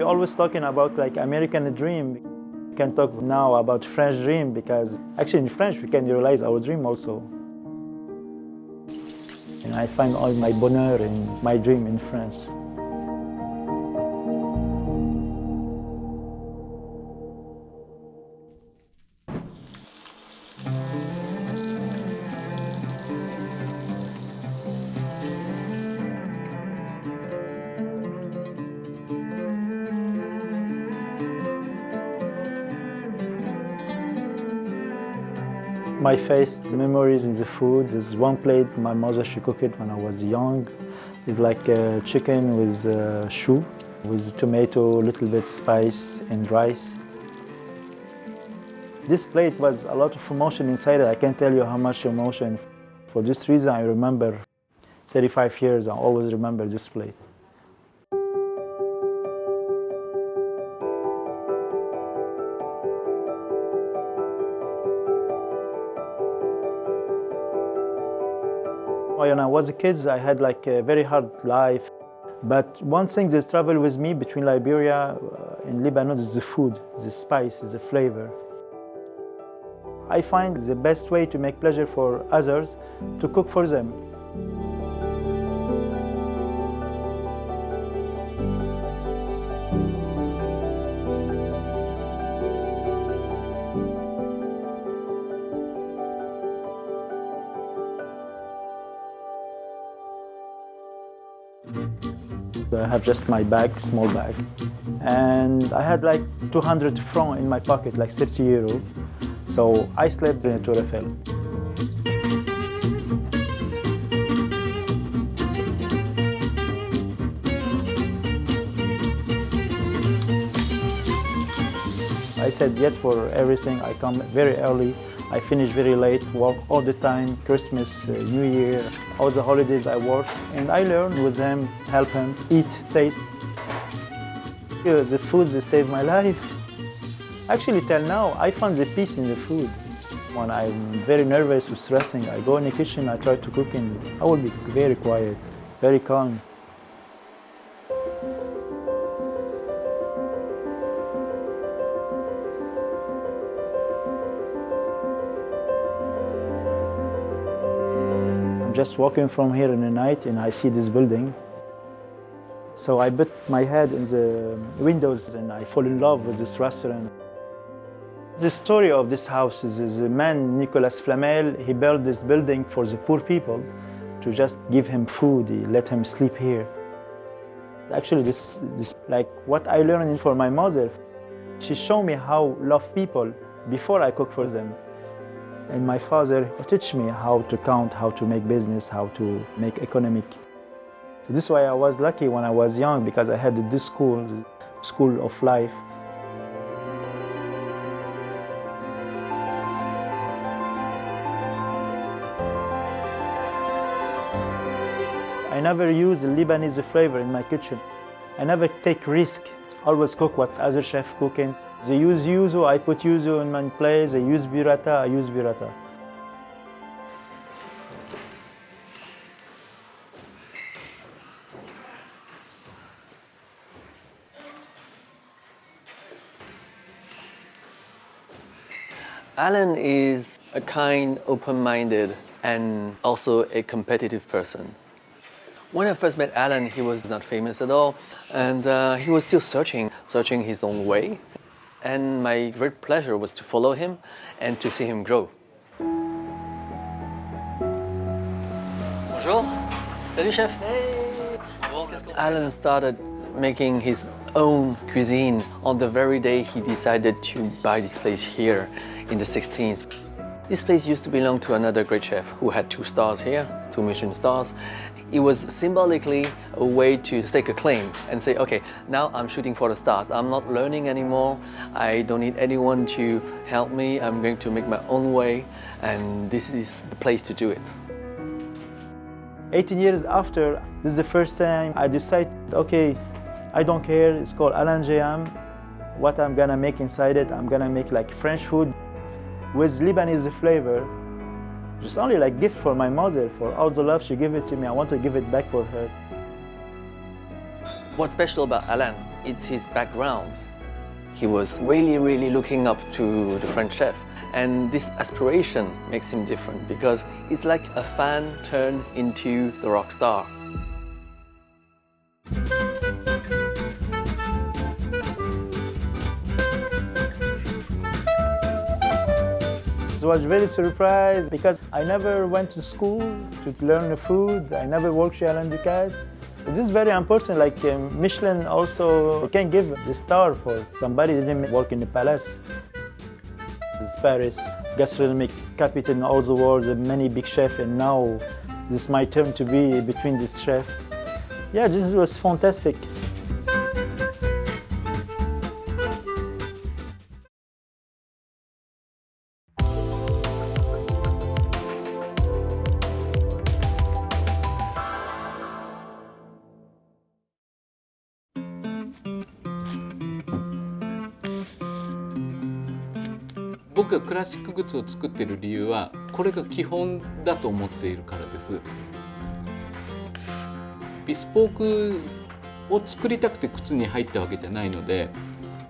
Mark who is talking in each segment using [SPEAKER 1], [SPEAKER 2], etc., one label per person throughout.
[SPEAKER 1] We're always talking about like American dream. We can talk now about French dream because actually in French we can realize our dream also. And I find all my bonheur in my dream in France. My first memories in the food is one plate my mother, she cooked it when I was young. It's like chicken with chou, with tomato, little bit spice and rice. This plate was a lot of emotion inside it. I can't tell you how much emotion. For this reason, I remember 35 years, I always remember this plate. When I was a kid, I had like a very hard life. But one thing that traveled with me between Liberia and Lebanon is the food, the spice, the flavor. I find the best way to make pleasure for others to cook for them. I have just my bag, small bag, and I had like 200 francs in my pocket, like 30 euro. So I slept in a Tour Eiffel. I said yes for everything. I come very early. I finish very late, work all the time, Christmas, New Year, all the holidays I work. And I learn with them, help him, eat, taste. The food, they saved my life. Actually, till now, I find the peace in the food. When I'm very nervous or stressing, I go in the kitchen, I try to cook, and I will be very quiet, very calm. I'm just walking from here in the night and I see this building. So I put my head in the windows and I fall in love with this restaurant. The story of this house is a man, Nicolas Flamel, he built this building for the poor people to just give him food, he let him sleep here. Actually, this like what I learned for my mother. She showed me how to love people before I cook for them. And my father taught me how to count, how to make business, how to make economic. So this is why I was lucky when I was young, because I had this school of life. I never use Lebanese flavor in my kitchen. I never take risk. Always cook what other chef cooking. They use yuzu, I put yuzu in my place. They use burrata, I use burrata.
[SPEAKER 2] Alan is a kind, open-minded, and also a competitive person. When I first met Alan, he was not famous at all, and he was still searching his own way. And my great pleasure was to follow him and to see him grow. Bonjour. Salut, chef. Hey. Alan started making his own cuisine on the very day he decided to buy this place here in the 16th. This place used to belong to another great chef who had 2 stars here, 2 Michelin stars. It was symbolically a way to stake a claim and say, okay, now I'm shooting for the stars. I'm not learning anymore. I don't need anyone to help me. I'm going to make my own way, and this is the place to do it.
[SPEAKER 1] 18 years after, this is the first time I decided, okay, I don't care. It's called Alan Jam. What I'm gonna make inside it, I'm gonna make like French food with Lebanese flavor. Just only like gift for my mother, for all the love she gave it to me. I want to give it back for her.
[SPEAKER 2] What's special about Alan it's his background. He was really looking up to the French chef. And this aspiration makes him different because it's like a fan turned into the rock star.
[SPEAKER 1] I was very surprised because I never went to school to learn the food. I never worked chez Alain Ducasse. This is very important, like Michelin also can give the star for somebody who didn't work in the palace. This is Paris, gastronomic capital in all the world, many big chefs, and now this is my turn to be between this chef. Yeah, this was fantastic.
[SPEAKER 3] 僕がクラシックグッズを作っている理由はこれが基本だと思っているからです。ビスポークを作りたくて靴に入ったわけじゃないので、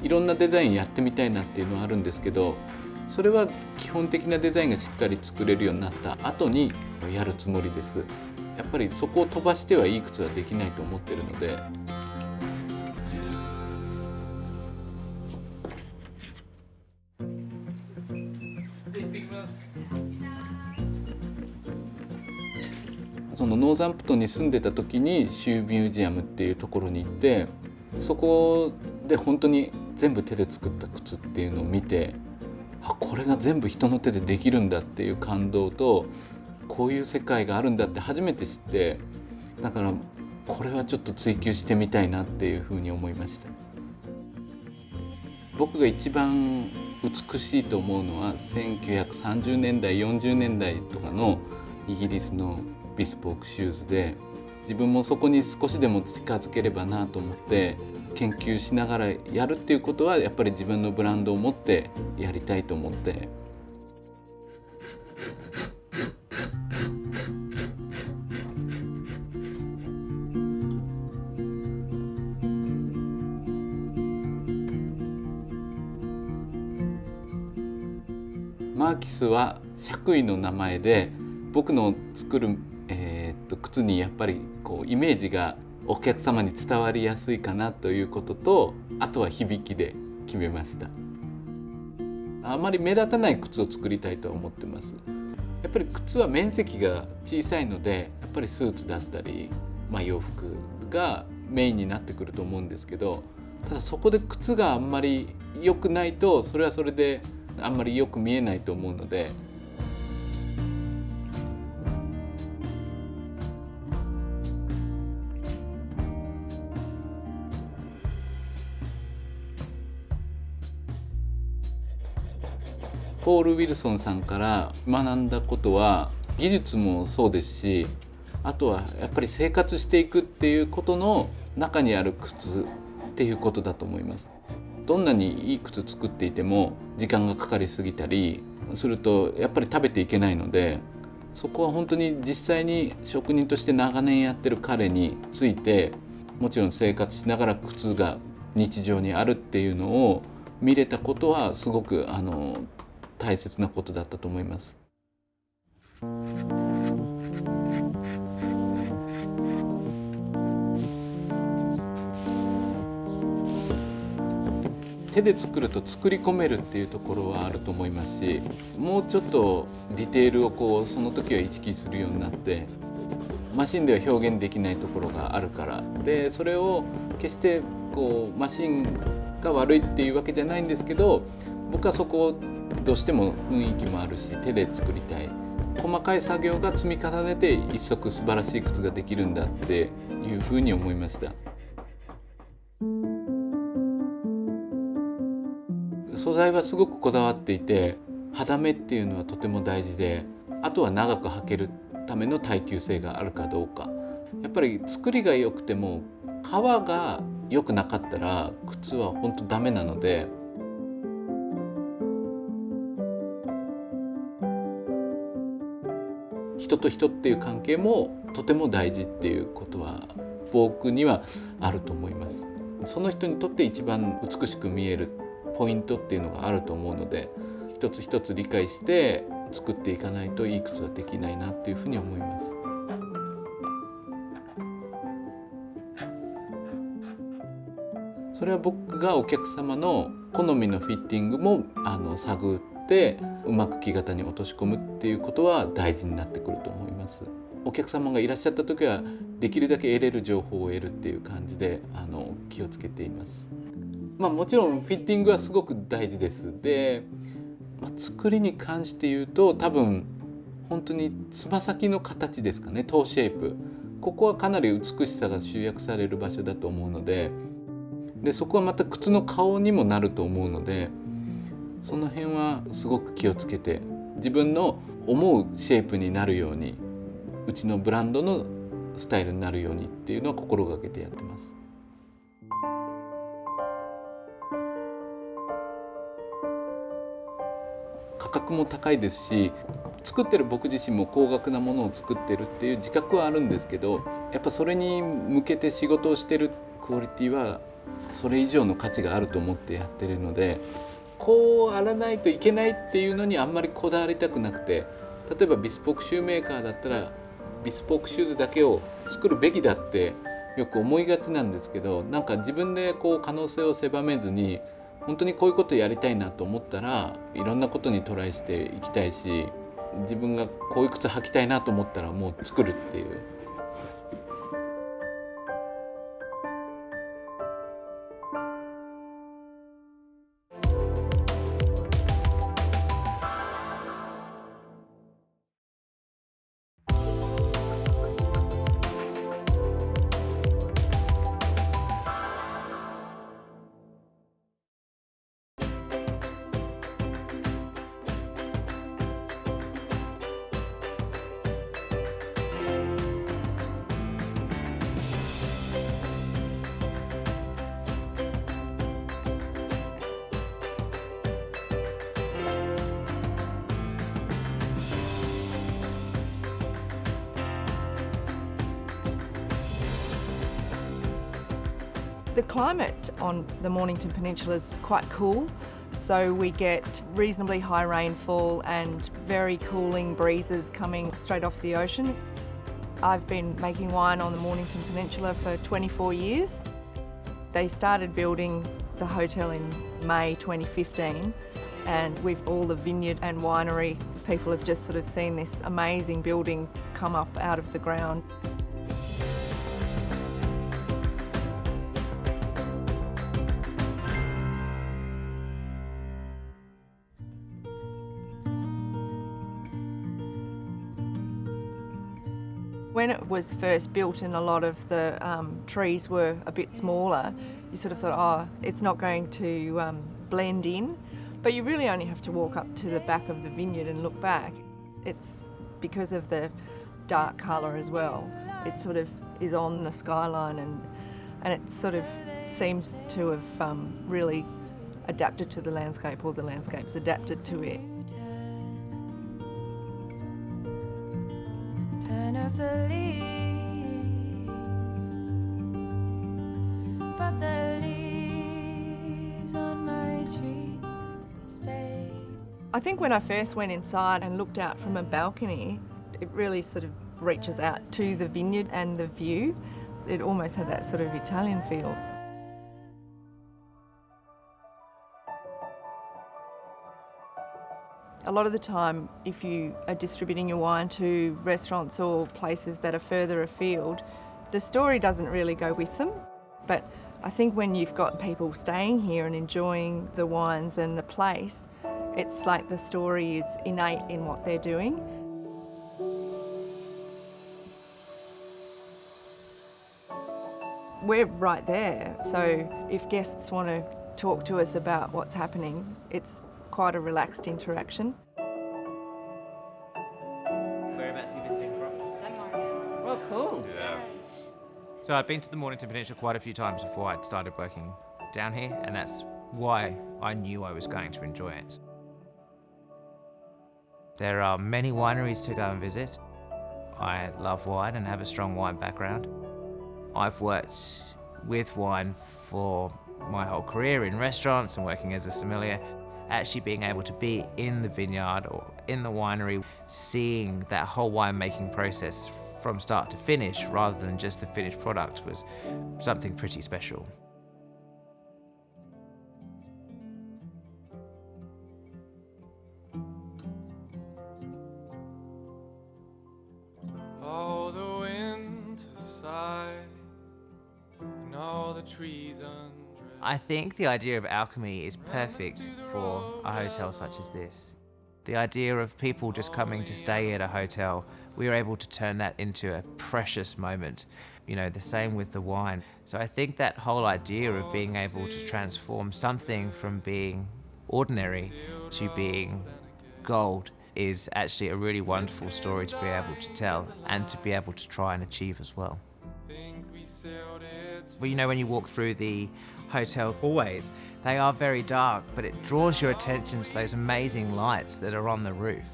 [SPEAKER 3] いろんなデザインやってみたいなっていうのはあるんですけど、それは基本的なデザインがしっかり作れるようになった後にやるつもりです。やっぱりそこを飛ばしてはいい靴はできないと思ってるので。そのノーザンプトンに住んでた時にシューミュージアムっていうところに行って、そこで本当に全部手で作った靴っていうのを見て、これが全部人の手でできるんだっていう感動と、こういう世界があるんだって初めて知って、だからこれはちょっと追求してみたいなっていうふうに思いました。僕が一番美しいと思うのは1930年代40年代とかのイギリスのビスポークシューズで、自分もそこに少しでも近づければなと思って研究しながらやるっていうことは、やっぱり自分のブランドを持ってやりたいと思って。マーキスは爵位の名前で、僕の作る、靴にやっぱりこうイメージがお客様に伝わりやすいかなということと、あとは響きで決めました。あまり目立たない靴を作りたいと思ってます。やっぱり靴は面積が小さいので、やっぱりスーツだったり、洋服がメインになってくると思うんですけど、ただそこで靴があんまり良くないと、それはそれであんまりよく見えないと思うので、ポール・ウィルソンさんから学んだことは、技術もそうですし、あとはやっぱり生活していくっていうことの中にある靴っていうことだと思います。どんなにいい靴作っていても時間がかかりすぎたりするとやっぱり食べていけないので、そこは本当に実際に職人として長年やってる彼について、もちろん生活しながら靴が日常にあるっていうのを見れたことはすごく大切なことだったと思います。手で作ると作り込めるっていうところはあると思いますし、もうちょっとディテールをその時は意識するようになって、マシンでは表現できないところがあるからで、それを決してマシンが悪いっていうわけじゃないんですけど、僕はそこをどうしても雰囲気もあるし、手で作りたい、細かい作業が積み重ねて一足素晴らしい靴ができるんだっていうふうに思いました。素材はすごくこだわっていて、肌目っていうのはとても大事で、あとは長く履けるための耐久性があるかどうか。やっぱり作りが良くても革が良くなかったら靴は本当ダメなので、人と人っていう関係もとても大事っていうことは僕にはあると思います。その人にとって一番美しく見えるポイントっていうのがあると思うので、一つ一つ理解して作っていかないといい靴はできないなっていうふうに思います。それは僕がお客様の好みのフィッティングも探ってうまく木型に落とし込むっていうことは大事になってくると思います。お客様がいらっしゃった時はできるだけ得れる情報を得るっていう感じで気をつけています。もちろんフィッティングはすごく大事です。で、作りに関して言うと多分本当につま先の形ですかね、トーシェイプ、ここはかなり美しさが集約される場所だと思うので、そこはまた靴の顔にもなると思うので、その辺はすごく気をつけて自分の思うシェイプになるように、うちのブランドのスタイルになるようにっていうのは心がけてやってます。価格も高いですし、作ってる僕自身も高額なものを作ってるっていう自覚はあるんですけど、やっぱそれに向けて仕事をしてるクオリティはそれ以上の価値があると思ってやってるので、こうあらないといけないっていうのにあんまりこだわりたくなくて、例えばビスポークシューメーカーだったらビスポークシューズだけを作るべきだってよく思いがちなんですけど、なんか自分でこう可能性を狭めずに、本当にこういうことやりたいなと思ったらいろんなことにトライしていきたいし、自分がこういう靴履きたいなと思ったらもう作るっていう。
[SPEAKER 4] The climate on the Mornington Peninsula is quite cool, so we get reasonably high rainfall and very cooling breezes coming straight off the ocean. I've been making wine on the Mornington Peninsula for 24 years. They started building the hotel in May 2015, and with all the vineyard and winery, people have just sort of seen this amazing building come up out of the ground. When it was first built and a lot of the trees were a bit smaller, you sort of thought, oh, it's not going to blend in. But you really only have to walk up to the back of the vineyard and look back. It's because of the dark colour as well. It sort of is on the skyline, and it sort of seems to have really adapted to the landscape, or the landscape's adapted to it.
[SPEAKER 5] Of the leaves, but the leaves on my tree stay.
[SPEAKER 4] I think when I first went inside and looked out from a balcony, it really sort of reaches out to the vineyard and the view. It almost had that sort of Italian feel. A lot of the time, if you are distributing your wine to restaurants or places that are further afield, the story doesn't really go with them. But I think when you've got people staying here and enjoying the wines and the place, it's like the story is innate in what they're doing. We're right there, so if guests want to talk to us about what's happening, it's quite a relaxed interaction.
[SPEAKER 6] Whereabouts are you visiting from?
[SPEAKER 5] Lebanon.
[SPEAKER 6] Oh, cool.
[SPEAKER 7] Yeah. So I've been to the Mornington Peninsula quite a few times before I'd started working down here, and that's why I knew I was going to enjoy it. There are many wineries to go and visit. I love wine and have a strong wine background. I've worked with wine for my whole career in restaurants and working as a sommelier. Actually being able to be in the vineyard or in the winery, seeing that whole winemaking process from start to finish rather than just the finished product was something pretty special.
[SPEAKER 8] All the winter sigh and all the trees undress.
[SPEAKER 7] I think the idea of alchemy is perfect for a hotel such as this. The idea of people just coming to stay at a hotel, we were able to turn that into a precious moment. You know, the same with the wine. So I think that whole idea of being able to transform something from being ordinary to being gold is actually a really wonderful story to be able to tell and to be able to try and achieve as well. Well, you know, when you walk through the hotel hallways, they are very dark, but it draws your attention to those amazing lights that are on the roof.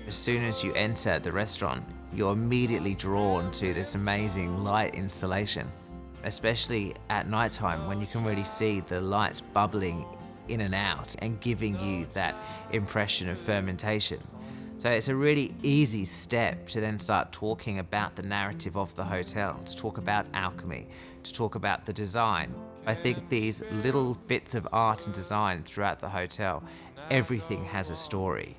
[SPEAKER 7] As soon as you enter the restaurant, you're immediately drawn to this amazing light installation, especially at nighttime when you can really see the lights bubbling in and out and giving you that impression of fermentation. So it's a really easy step to then start talking about the narrative of the hotel, to talk about alchemy, to talk about the design. I think these little bits of art and design throughout the hotel, everything has a story.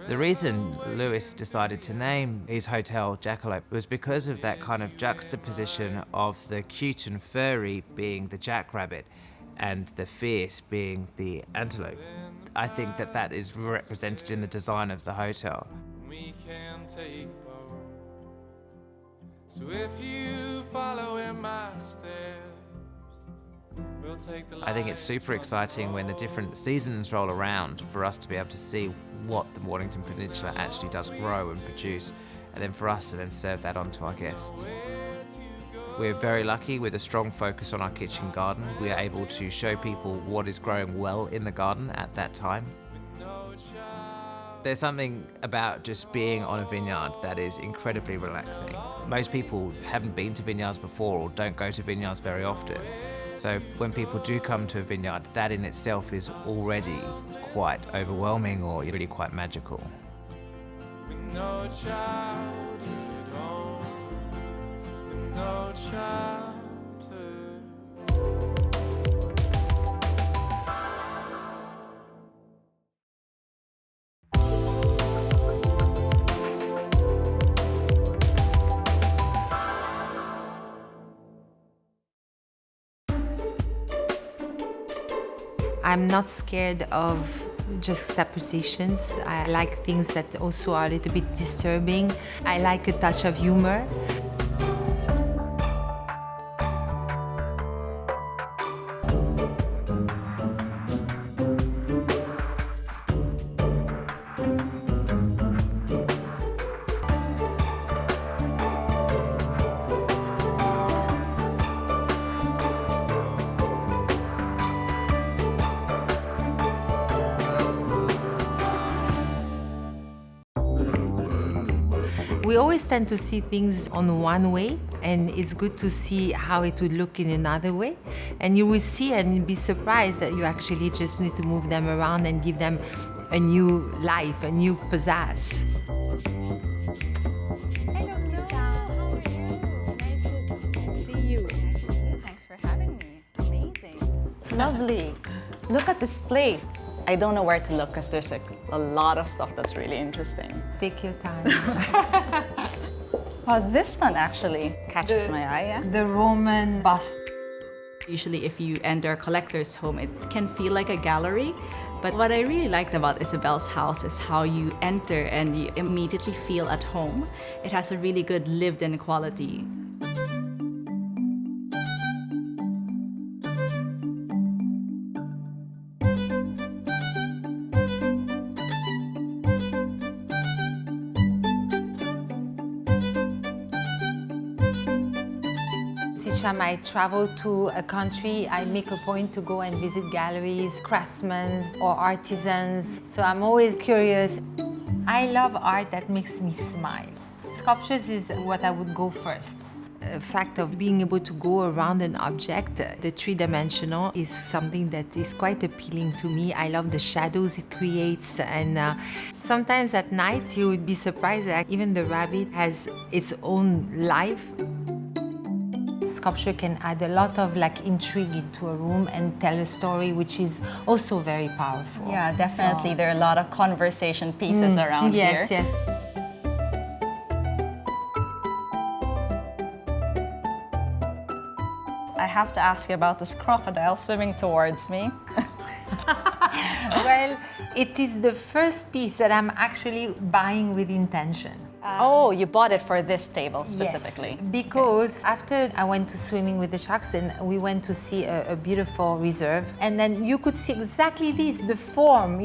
[SPEAKER 7] The reason Lewis decided to name his hotel Jackalope was because of that kind of juxtaposition of the cute and furry being the jackrabbit and the fierce being the antelope. I think that that is represented in the design of the hotel.
[SPEAKER 8] We can take both. So if you follow in my steps, we'll take the
[SPEAKER 7] I think it's super exciting when the different seasons roll around for us to be able to see what the Mornington Peninsula actually does grow and produce, and then for us to then serve that on to our guests. We're very lucky with a strong focus on our kitchen garden. We are able to show people what is growing well in the garden at that time. There's something about just being on a vineyard that is incredibly relaxing. Most people haven't been to vineyards before or don't go to vineyards very often. So when people do come to a vineyard, that in itself is already quite overwhelming or really quite magical.
[SPEAKER 8] no childhood home, no childhood.
[SPEAKER 9] I'm not scared of juxtapositions. I like things that also are a little bit disturbing. I like a touch of humor. We always tend to see things on one way, and it's good to see how it would look in another way. And you will see and be surprised that you actually just need to move them around and give them a new life, a new pizzazz.
[SPEAKER 5] Hello, Kita. How are you? Nice to see you. Thanks for having me. Amazing.
[SPEAKER 10] Lovely. Look at this place. I don't know where to look because there's a lot of stuff that's really interesting.
[SPEAKER 9] Take your time.
[SPEAKER 10] Well, this one actually catches my eye. Yeah?
[SPEAKER 9] The Roman bust.
[SPEAKER 11] Usually if you enter a collector's home, it can feel like a gallery. But what I really liked about Isabel's house is how you enter and you immediately feel at home. It has a really good lived-in quality.
[SPEAKER 9] Each time I travel to a country, I make a point to go and visit galleries, craftsmen or artisans. So I'm always curious. I love art that makes me smile. Sculptures is what I would go first. fact of being able to go around an object, the three-dimensional, is something that is quite appealing to me. I love the shadows it creates, and sometimes at night you would be surprised that even the rabbit has its own life. Sculpture can add a lot of intrigue into a room and tell a story, which is also very powerful.
[SPEAKER 10] Yeah, definitely. There are a lot of conversation pieces around here.
[SPEAKER 9] Yes.
[SPEAKER 10] I have to ask you about this crocodile swimming towards me.
[SPEAKER 9] Well, it is the first piece that I'm actually buying with intention.
[SPEAKER 10] Oh, you bought it for this table specifically?
[SPEAKER 9] Yes, because after I went to swimming with the sharks and we went to see a beautiful reserve, and then you could see exactly this, the form,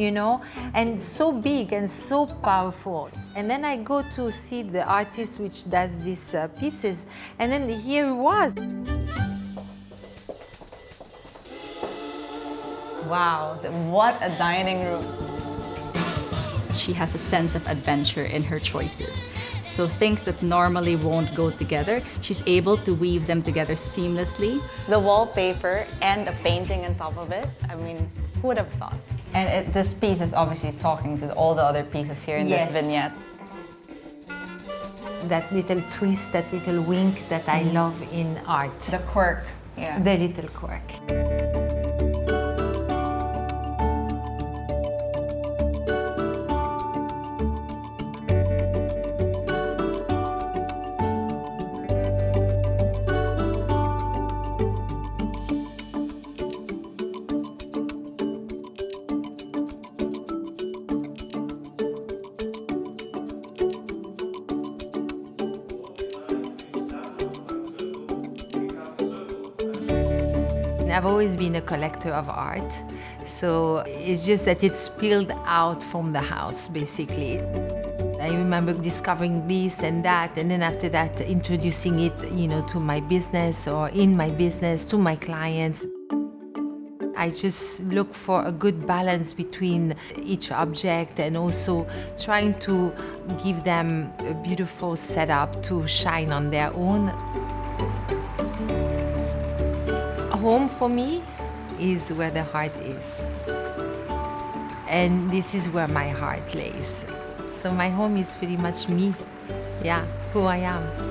[SPEAKER 9] and so big and so powerful. And then I go to see the artist which does these pieces, and then here it was.
[SPEAKER 10] Wow, what a dining room.
[SPEAKER 11] She has a sense of adventure in her choices. So things that normally won't go together, she's able to weave them together seamlessly.
[SPEAKER 10] The wallpaper and the painting on top of it, I mean, who would have thought? And this piece is obviously talking to all the other pieces here in this vignette.
[SPEAKER 9] That little twist, that little wink that I love in art.
[SPEAKER 10] The quirk. Yeah.
[SPEAKER 9] The little quirk. I've always been a collector of art, so it's just that it's spilled out from the house, basically. I remember discovering this and that, and then after that, introducing it, to my business or in my business, to my clients. I just look for a good balance between each object and also trying to give them a beautiful setup to shine on their own. Home for me is where the heart is. And this is where my heart lays. So my home is pretty much me, who I am.